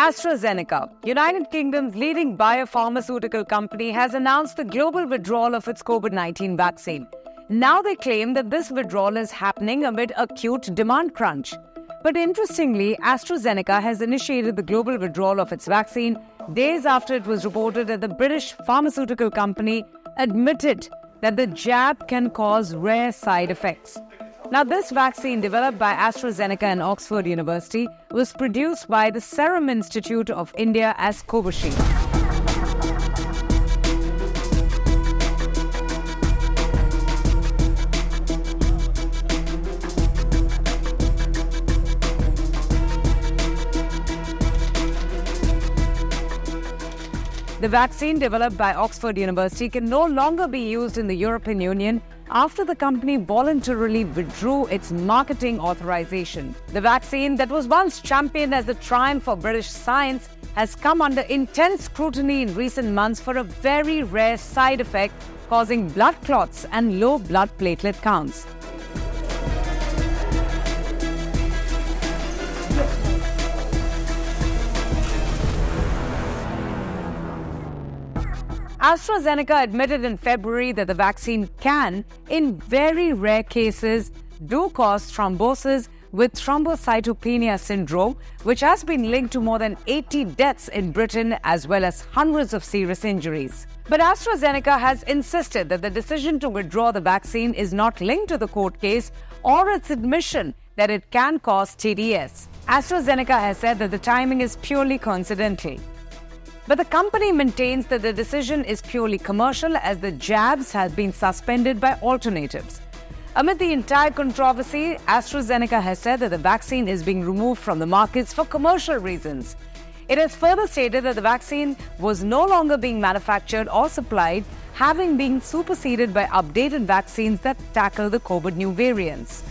AstraZeneca, United Kingdom's leading biopharmaceutical company, has announced the global withdrawal of its Covid-19 vaccine. Now they claim that this withdrawal is happening amid acute demand crunch. But interestingly, AstraZeneca has initiated the global withdrawal of its vaccine days after it was reported that the British pharmaceutical company admitted that the jab can cause rare side effects. Now, this vaccine, developed by AstraZeneca and Oxford University, was produced by the Serum Institute of India as Covishield. The vaccine developed by Oxford University can no longer be used in the European Union after the company voluntarily withdrew its marketing authorization. The vaccine that was once championed as a triumph for British science has come under intense scrutiny in recent months for a very rare side effect causing blood clots and low blood platelet counts. AstraZeneca admitted in February that the vaccine can, in very rare cases, do cause thrombosis with thrombocytopenia syndrome, which has been linked to more than 80 deaths in Britain as well as hundreds of serious injuries. But AstraZeneca has insisted that the decision to withdraw the vaccine is not linked to the court case or its admission that it can cause TDS. AstraZeneca has said that the timing is purely coincidental. But the company maintains that the decision is purely commercial as the jabs have been suspended by alternatives. Amid the entire controversy, AstraZeneca has said that the vaccine is being removed from the markets for commercial reasons. It has further stated that the vaccine was no longer being manufactured or supplied, having been superseded by updated vaccines that tackle the COVID new variants.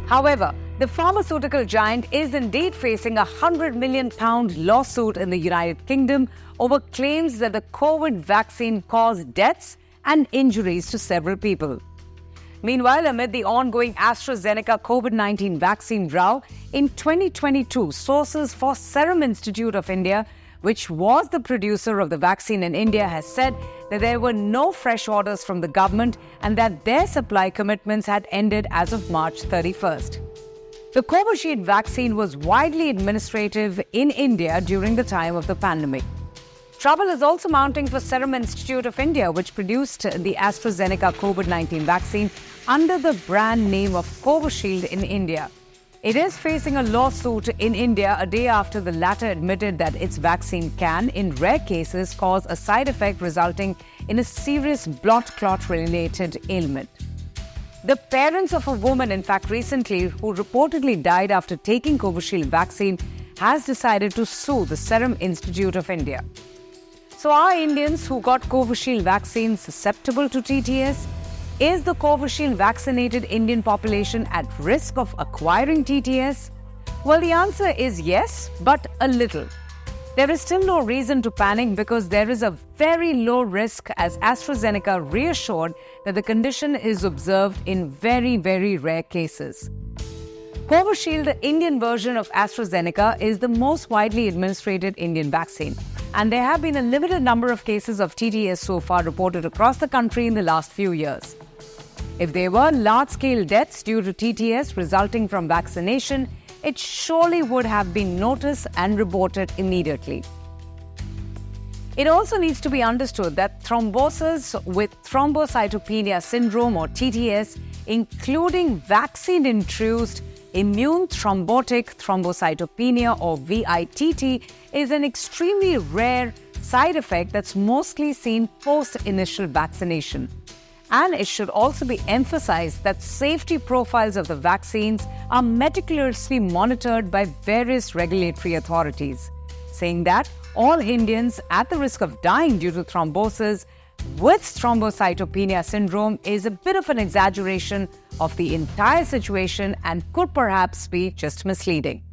However, the pharmaceutical giant is indeed facing a £100 million lawsuit in the United Kingdom over claims that the COVID vaccine caused deaths and injuries to several people. Meanwhile, amid the ongoing AstraZeneca COVID-19 vaccine row, in 2022, sources for Serum Institute of India, which was the producer of the vaccine in India, has said that there were no fresh orders from the government and that their supply commitments had ended as of March 31st. The Covishield vaccine was widely administrative in India during the time of the pandemic. Trouble is also mounting for Serum Institute of India, which produced the AstraZeneca COVID-19 vaccine under the brand name of Covishield in India. It is facing a lawsuit in India a day after the latter admitted that its vaccine can, in rare cases, cause a side effect resulting in a serious blood clot-related ailment. The parents of a woman, in fact, recently, who reportedly died after taking Covishield vaccine, has decided to sue the Serum Institute of India. So are Indians who got Covishield vaccine susceptible to TTS? Is the Covishield vaccinated Indian population at risk of acquiring TTS? Well, the answer is yes, but a little. There is still no reason to panic because there is a very low risk, as AstraZeneca reassured that the condition is observed in very, very rare cases. Covishield, the Indian version of AstraZeneca, is the most widely administered Indian vaccine, and there have been a limited number of cases of TTS so far reported across the country in the last few years. If there were large-scale deaths due to TTS resulting from vaccination, it surely would have been noticed and reported immediately. It also needs to be understood that thrombosis with thrombocytopenia syndrome or TTS, including vaccine-induced immune thrombotic thrombocytopenia or VITT, is an extremely rare side effect that's mostly seen post-initial vaccination. And it should also be emphasized that safety profiles of the vaccines are meticulously monitored by various regulatory authorities, saying that all Indians at the risk of dying due to thrombosis with thrombocytopenia syndrome is a bit of an exaggeration of the entire situation and could perhaps be just misleading.